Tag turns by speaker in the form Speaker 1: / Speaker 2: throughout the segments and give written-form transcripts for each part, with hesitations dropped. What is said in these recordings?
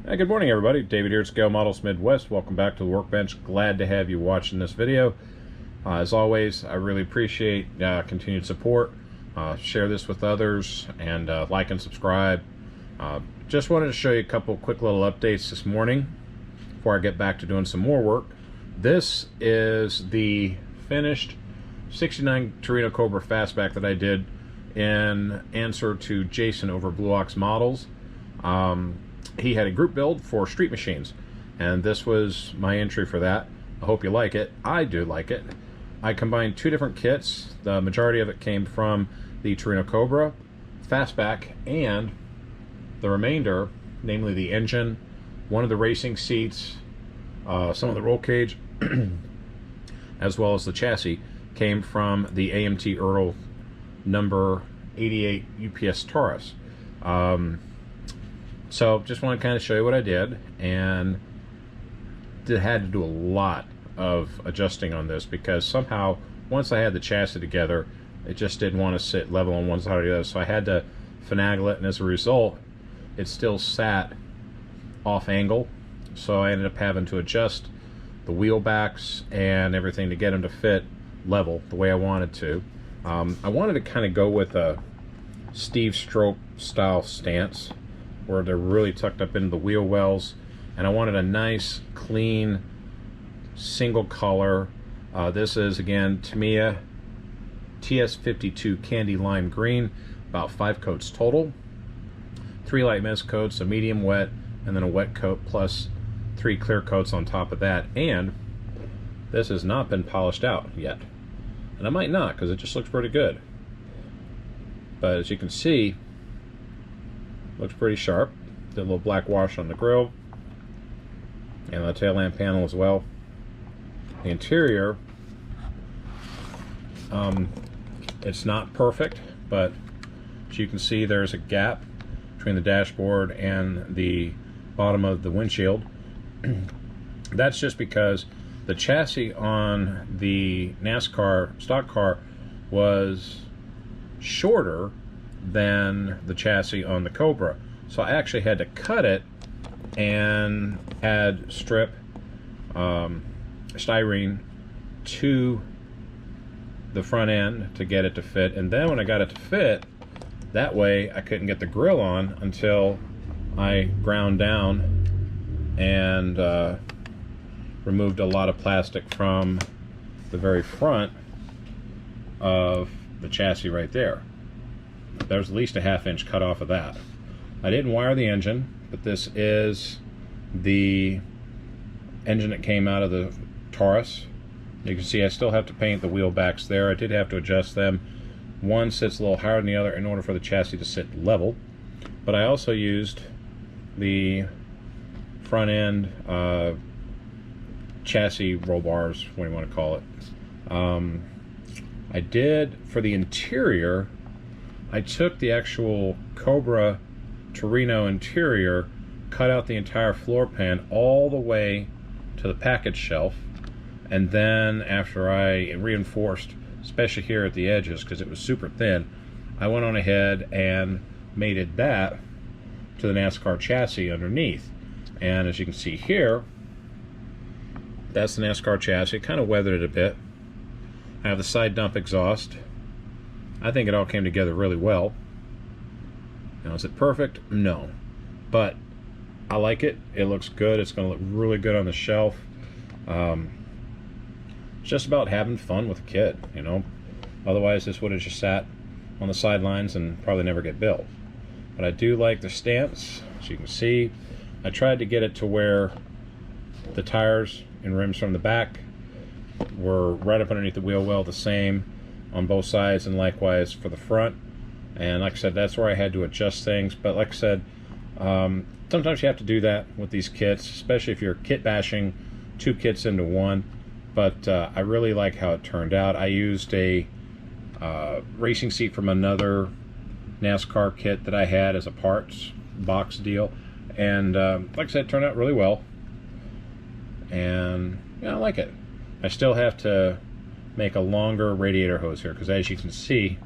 Speaker 1: Hey, good morning, everybody. David here at Scale Models Midwest. Welcome back to the workbench. Glad to have you watching this video. As always, I really appreciate continued support. Share this with others and like and subscribe. Just wanted to show you a couple quick little updates this morning before I get back to doing some more work. This is the finished 69 Torino Cobra Fastback that I did in answer to Jason over Blue Ox Models. He had a group build for street machines, and this was my entry for that. I hope you like it. I do like it. I combined two different kits. The majority of it came from the Torino Cobra Fastback, and the remainder, namely the engine, one of the racing seats, some of the roll cage, as well as the chassis, came from the AMT ERTL number 88 UPS Taurus. So just want to kind of show you what I did, and had to do a lot of adjusting on this because somehow once I had the chassis together, it just didn't want to sit level on one side or the other, so I had to finagle it, and as a result it still sat off angle, so I ended up having to adjust the wheel backs and everything to get them to fit level the way I wanted to. I wanted to kind of go with a Steve Stroke style stance where they're really tucked up into the wheel wells, and I wanted a nice clean single color. This is again Tamiya TS52 Candy Lime Green, about 5 coats total, 3 light mist coats, a medium wet, and then a wet coat plus 3 clear coats on top of that. And this has not been polished out yet, and I might not because it just looks pretty good, but as you can see, looks pretty sharp. Did a little black wash on the grille and the tail lamp panel as well. The interior, it's not perfect, but as you can see, there's a gap between the dashboard and the bottom of the windshield. That's just because the chassis on the NASCAR stock car was shorter than the chassis on the Cobra, so I actually had to cut it and add strip styrene to the front end to get it to fit, and then when I got it to fit that way, I couldn't get the grill on until I ground down and removed a lot of plastic from the very front of the chassis right there. There's at least a ½ inch cut off of that. I didn't wire the engine, but this is the engine that came out of the Taurus. You can see I still have to paint the wheel backs there. I did have to adjust them. One sits a little higher than the other in order for the chassis to sit level, but I also used the front end chassis roll bars, what do you want to call it. I did, for the interior, I took the actual Cobra Torino interior, cut out the entire floor pan all the way to the package shelf, and then after I reinforced, especially here at the edges because it was super thin, I went on ahead and mated that to the NASCAR chassis underneath. And as you can see here, that's the NASCAR chassis. Kind of weathered it a bit. I have the side dump exhaust. I think it all came together really well. Now, is it perfect? No. But I like it. It looks good. It's going to look really good on the shelf. It's just about having fun with a kid, you know. Otherwise, this would have just sat on the sidelines and probably never get built. But I do like the stance. As you can see, I tried to get it to where the tires and rims from the back were right up underneath the wheel well, the same on both sides, and likewise for the front. And like I said, that's where I had to adjust things. But like I said, sometimes you have to do that with these kits, especially if you're kit bashing 2 kits into one. But I really like how it turned out. I used a racing seat from another NASCAR kit that I had as a parts box deal, and like I said, it turned out really well, and yeah, I like it. I still have to make a longer radiator hose here because, as you can see,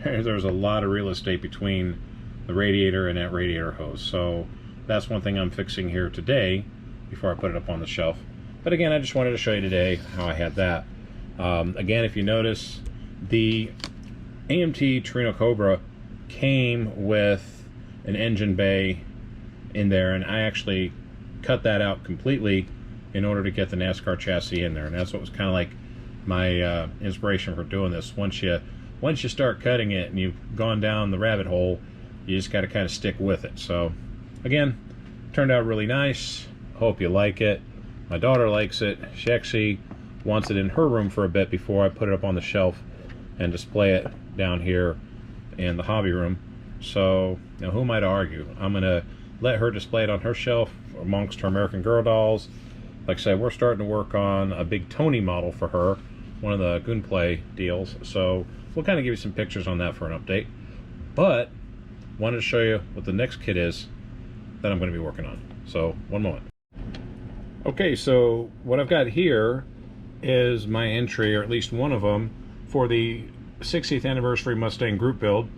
Speaker 1: there's a lot of real estate between the radiator and that radiator hose, so that's one thing I'm fixing here today before I put it up on the shelf. But again, I just wanted to show you today how I had that. Again, if you notice, the AMT Torino Cobra came with an engine bay in there, and I actually cut that out completely in order to get the NASCAR chassis in there, and that's what was kind of like my inspiration for doing this. Once you start cutting it and you've gone down the rabbit hole, you just got to kind of stick with it. So again, turned out really nice. Hope you like it. My daughter likes it. She actually wants it in her room for a bit before I put it up on the shelf and display it down here in the hobby room. So, you know, who am I to argue? I'm gonna let her display it on her shelf amongst her American Girl dolls. Like I said, we're starting to work on a big Tony model for her, one of the Gunplay deals. So we'll kind of give you some pictures on that for an update. But wanted to show you what the next kit is that I'm going to be working on. So one moment. Okay, so what I've got here is my entry, or at least one of them, for the 60th anniversary Mustang group build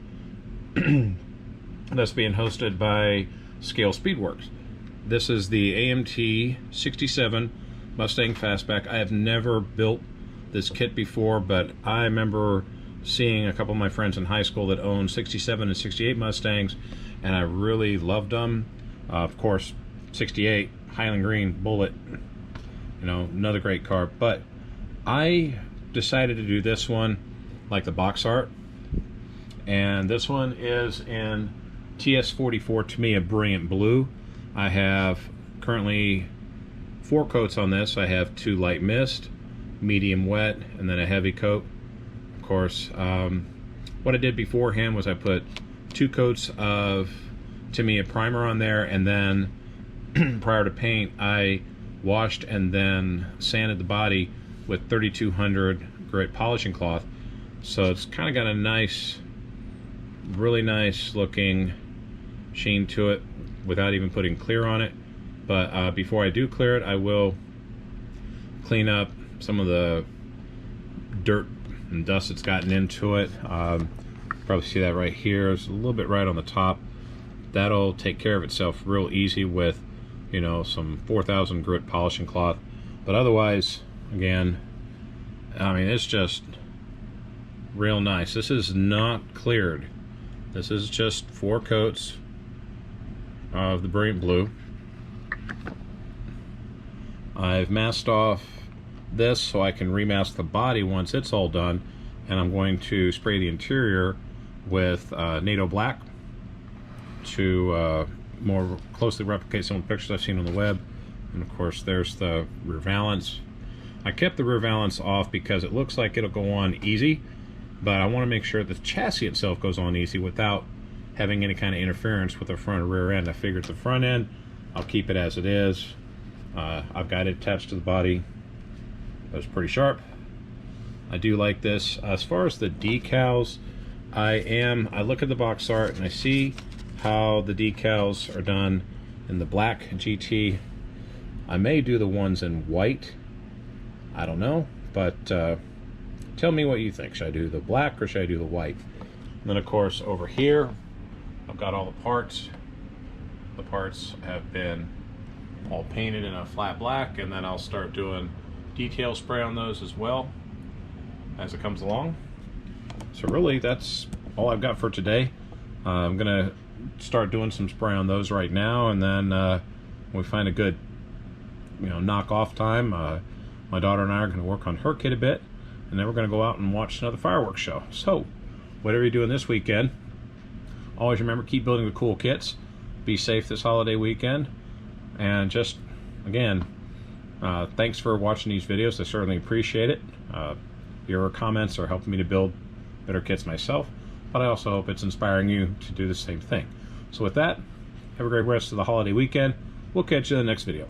Speaker 1: that's being hosted by Scale Speedworks. This is the AMT 67 Mustang Fastback. I have never built this kit before, but I remember seeing a couple of my friends in high school that owned 67 and 68 Mustangs, and I really loved them. Of course, 68 Highland Green Bullet, you know, another great car. But I decided to do this one like the box art, and this one is in TS44, to me a brilliant blue. I have currently 4 coats on this. I have 2 light mist, medium wet, and then a heavy coat. Of course, what I did beforehand was I put 2 coats of Tamiya primer on there, and then prior to paint I washed and then sanded the body with 3200 grit polishing cloth. So it's kind of got a nice, really nice looking sheen to it without even putting clear on it. But before I do clear it, I will clean up some of the dirt and dust that's gotten into it. Probably see that right here. There's a little bit right on the top. That'll take care of itself real easy with, you know, some 4000 grit polishing cloth. But otherwise, again, I mean, it's just real nice. This is not cleared. This is just 4 coats of the brilliant blue. I've masked off this so I can remask the body once it's all done, and I'm going to spray the interior with NATO black to more closely replicate some of the pictures I've seen on the web. And of course there's the rear valance. I kept the rear valance off because it looks like it'll go on easy, but I want to make sure the chassis itself goes on easy without having any kind of interference with the front or rear end. I figured the front end, I'll keep it as it is. I've got it attached to the body. That's pretty sharp. I do like this. As far as the decals, I look at the box art and I see how the decals are done in the black GT. I may do the ones in white. I don't know, but tell me what you think. Should I do the black or should I do the white? And then of course over here, I've got all the parts. The parts have been all painted in a flat black, and then I'll start doing detail spray on those as well as it comes along. So really that's all I've got for today. I'm gonna start doing some spray on those right now, and then when we find a good, you know, knock off time, my daughter and I are going to work on her kit a bit, and then we're going to go out and watch another fireworks show. So whatever you're doing this weekend, always remember, keep building the cool kits, be safe this holiday weekend, and just again, thanks for watching these videos. I certainly appreciate it. Your comments are helping me to build better kits myself, but I also hope it's inspiring you to do the same thing. So with that, have a great rest of the holiday weekend. We'll catch you in the next video.